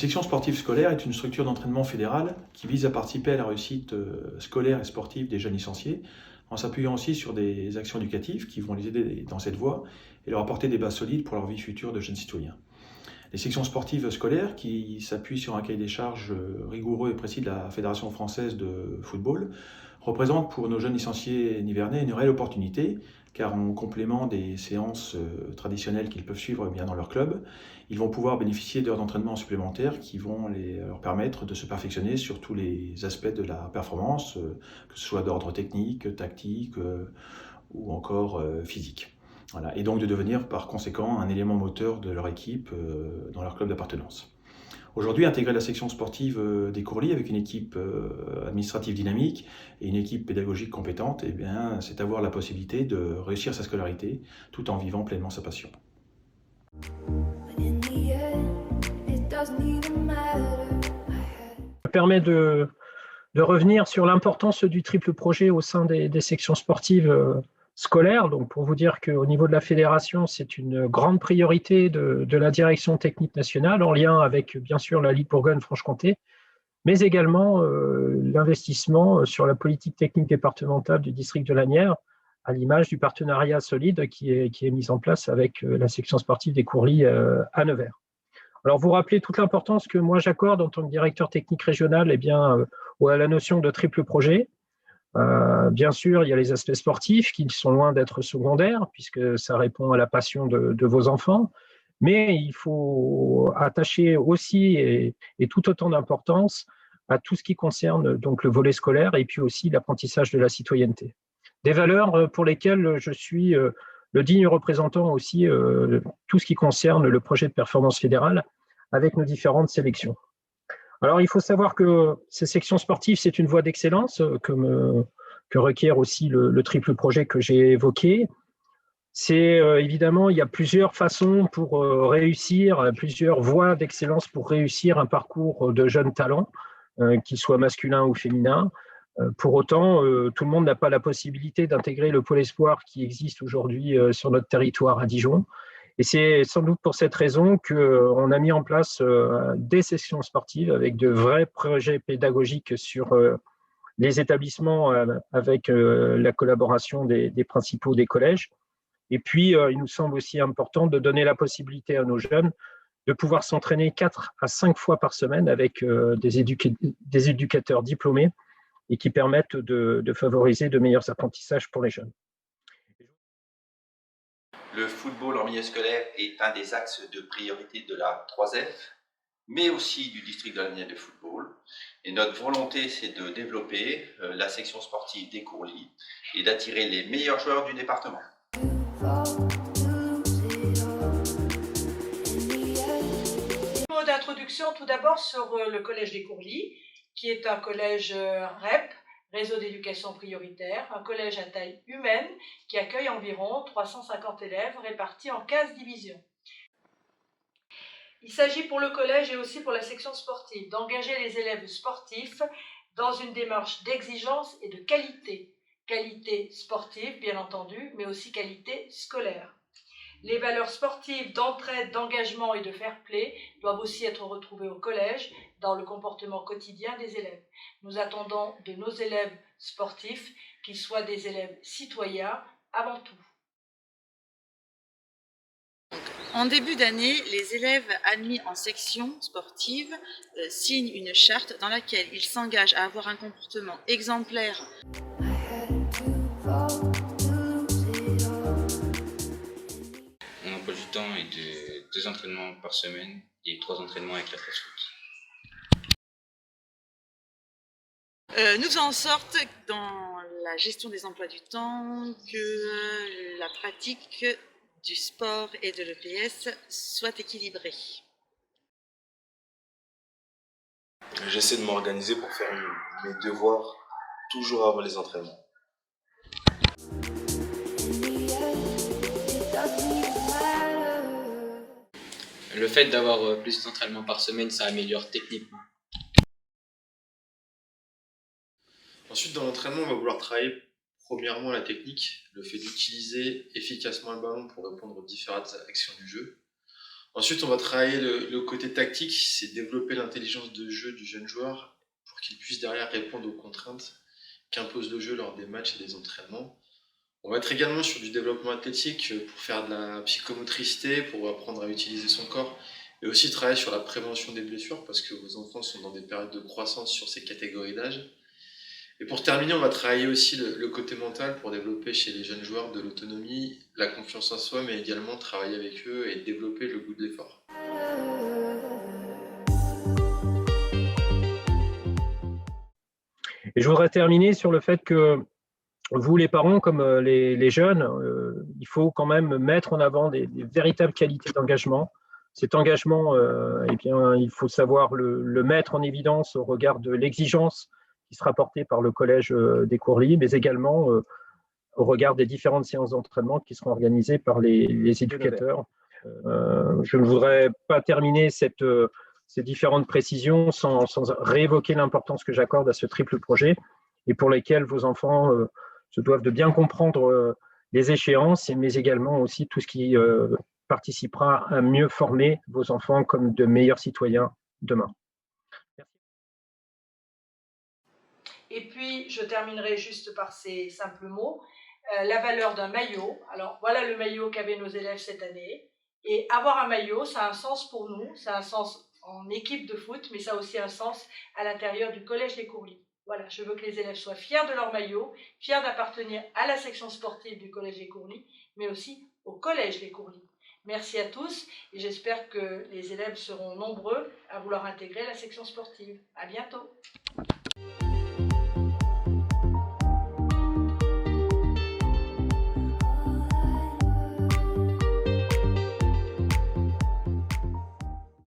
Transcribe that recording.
section sportive scolaire est une structure d'entraînement fédérale qui vise à participer à la réussite scolaire et sportive des jeunes licenciés, en s'appuyant aussi sur des actions éducatives qui vont les aider dans cette voie et leur apporter des bases solides pour leur vie future de jeunes citoyens. Les sections sportives scolaires, qui s'appuient sur un cahier des charges rigoureux et précis de la Fédération française de football, représentent pour nos jeunes licenciés nivernais une réelle opportunité, car en complément des séances traditionnelles qu'ils peuvent suivre bien dans leur club, ils vont pouvoir bénéficier d'heures d'entraînement supplémentaires qui vont leur permettre de se perfectionner sur tous les aspects de la performance, que ce soit d'ordre technique, tactique ou encore physique. Voilà. Et donc de devenir par conséquent un élément moteur de leur équipe dans leur club d'appartenance. Aujourd'hui, intégrer la section sportive des Courlis avec une équipe administrative dynamique et une équipe pédagogique compétente, eh bien, c'est avoir la possibilité de réussir sa scolarité tout en vivant pleinement sa passion. Ça permet de revenir sur l'importance du triple projet au sein des sections sportives scolaires. Donc, pour vous dire qu'au niveau de la fédération, c'est une grande priorité de la direction technique nationale, en lien avec, bien sûr, la Ligue Bourgogne-Franche-Comté, mais également l'investissement sur la politique technique départementale du district de Lanières, à l'image du partenariat solide qui est mis en place avec la section sportive des Courlis à Nevers. Alors, vous rappelez toute l'importance que moi j'accorde en tant que directeur technique régional à la notion de triple projet. Bien sûr, il y a les aspects sportifs qui sont loin d'être secondaires, puisque ça répond à la passion de vos enfants, mais il faut attacher aussi et tout autant d'importance à tout ce qui concerne donc le volet scolaire et puis aussi l'apprentissage de la citoyenneté. Des valeurs pour lesquelles je suis le digne représentant aussi tout ce qui concerne le projet de performance fédérale avec nos différentes sélections. Alors, il faut savoir que ces sections sportives, c'est une voie d'excellence que requiert aussi le triple projet que j'ai évoqué. C'est évidemment, il y a plusieurs façons pour réussir, plusieurs voies d'excellence pour réussir un parcours de jeunes talents, qu'il soit masculin ou féminin. Pour autant, tout le monde n'a pas la possibilité d'intégrer le pôle espoir qui existe aujourd'hui sur notre territoire à Dijon. Et c'est sans doute pour cette raison qu'on a mis en place des sessions sportives avec de vrais projets pédagogiques sur les établissements avec la collaboration des principaux des collèges. Et puis, il nous semble aussi important de donner la possibilité à nos jeunes de pouvoir s'entraîner 4 à 5 fois par semaine avec des éducateurs diplômés et qui permettent de favoriser de meilleurs apprentissages pour les jeunes. Le football en milieu scolaire est un des axes de priorité de la 3F, mais aussi du district de Lanières de football. Et notre volonté, c'est de développer la section sportive des Courlis et d'attirer les meilleurs joueurs du département. Mot d'introduction tout d'abord sur le collège des Courlis, qui est un collège REP, Réseau d'éducation prioritaire, un collège à taille humaine qui accueille environ 350 élèves répartis en 15 divisions. Il s'agit pour le collège et aussi pour la section sportive d'engager les élèves sportifs dans une démarche d'exigence et de qualité. Qualité sportive, bien entendu, mais aussi qualité scolaire. Les valeurs sportives d'entraide, d'engagement et de fair-play doivent aussi être retrouvées au collège dans le comportement quotidien des élèves. Nous attendons de nos élèves sportifs qu'ils soient des élèves citoyens avant tout. En début d'année, les élèves admis en section sportive signent une charte dans laquelle ils s'engagent à avoir un comportement exemplaire. Mon emploi du temps est de 2 entraînements par semaine et 3 entraînements avec la classe foot. Nous faisons en sorte, dans la gestion des emplois du temps, que la pratique du sport et de l'EPS soit équilibrée. J'essaie de m'organiser pour faire mes devoirs toujours avant les entraînements. Le fait d'avoir plus d'entraînements par semaine, ça améliore techniquement. Ensuite, dans l'entraînement, on va vouloir travailler premièrement la technique, le fait d'utiliser efficacement le ballon pour répondre aux différentes actions du jeu. Ensuite, on va travailler le côté tactique, c'est développer l'intelligence de jeu du jeune joueur pour qu'il puisse derrière répondre aux contraintes qu'impose le jeu lors des matchs et des entraînements. On va être également sur du développement athlétique pour faire de la psychomotricité, pour apprendre à utiliser son corps, et aussi travailler sur la prévention des blessures parce que vos enfants sont dans des périodes de croissance sur ces catégories d'âge. Et pour terminer, on va travailler aussi le côté mental pour développer chez les jeunes joueurs de l'autonomie, la confiance en soi, mais également travailler avec eux et développer le goût de l'effort. Et je voudrais terminer sur le fait que vous, les parents, comme les jeunes, il faut quand même mettre en avant des véritables qualités d'engagement. Cet engagement, eh bien, il faut savoir le mettre en évidence au regard de l'exigence qui sera portée par le collège des Courlis, mais également au regard des différentes séances d'entraînement qui seront organisées par les éducateurs. Je ne voudrais pas terminer ces différentes précisions sans réévoquer l'importance que j'accorde à ce triple projet et pour lesquels vos enfants se doivent de bien comprendre les échéances, mais également aussi tout ce qui participera à mieux former vos enfants comme de meilleurs citoyens demain. Et puis, je terminerai juste par ces simples mots. La valeur d'un maillot. Alors, voilà le maillot qu'avaient nos élèves cette année. Et avoir un maillot, ça a un sens pour nous, ça a un sens en équipe de foot, mais ça a aussi un sens à l'intérieur du Collège des Courlis. Voilà, je veux que les élèves soient fiers de leur maillot, fiers d'appartenir à la section sportive du Collège des Courlis, mais aussi au Collège des Courlis. Merci à tous et j'espère que les élèves seront nombreux à vouloir intégrer la section sportive. À bientôt.